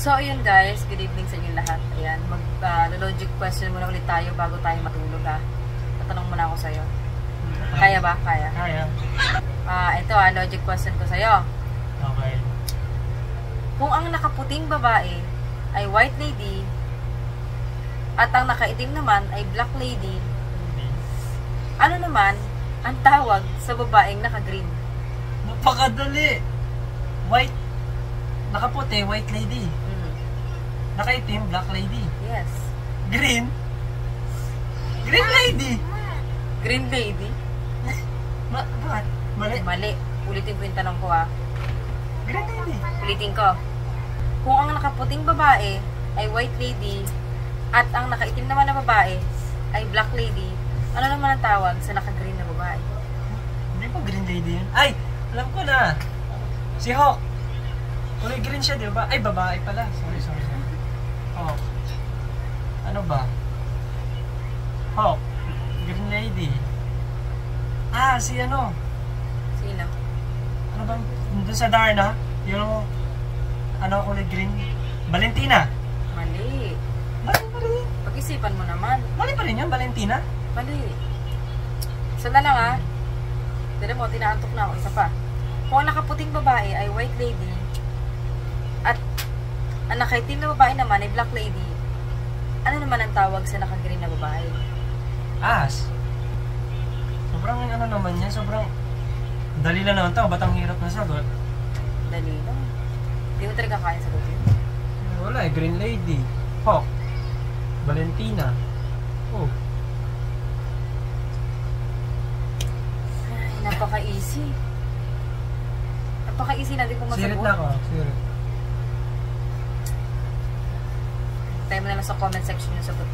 So, ayun guys, good evening sa inyo lahat. Ayan, mag-logic question muna ulit tayo bago tayo matulog ha. Tatanong muna ako sa'yo. Kaya ba? Kaya? Kaya. Ito logic question ko sa'yo. Okay. Kung ang nakaputing babae ay white lady at ang nakaitim naman ay black lady, ano naman ang tawag sa babaeng naka-green? Napakadali. White. Nakaputi, white lady. Nakaitim, black lady. Yes. Green. Green lady. Green lady? Bakit? Mali. Mali. Ulitin ko yung tanong ko ha. Green lady. Ulitin ko. Kung ang nakaputing babae ay white lady at ang nakaitim naman na babae ay black lady, ano naman ang tawag sa naka-green na babae? Hindi ba green lady yun? Ay! Alam ko na. Si Hawk. Kulay green siya, di ba? Ay, babae pala. Sorry. Hawk. Ano ba? Hawk. Green lady. Si ano? Sino? Ano bang? Doon sa Darna? Yung ano kulay green? Valentina. Mali. Mali pa rin. Pag-isipan mo naman. Mali pa rin yun, Valentina? Mali. Isa na lang ha. Dala mo, tinaantok na ako. Isa pa. Kung ang nakaputing babae ay white lady at ang nakaitim na babae naman ay black lady, ano naman ang tawag sa naka-green na babae? As. Sobrang ano naman yan, sobrang dali lang naman to, ba't ang hirap na sagot? Dali lang. Hindi mo talaga kaya sagutin. Wala green lady, Hawk, Valentina. Oh. Ay, napaka-easy. Napaka-easy natin kung masagot. Sirit na ako, sirit. Tayo mo na lang sa comment section yung sagot.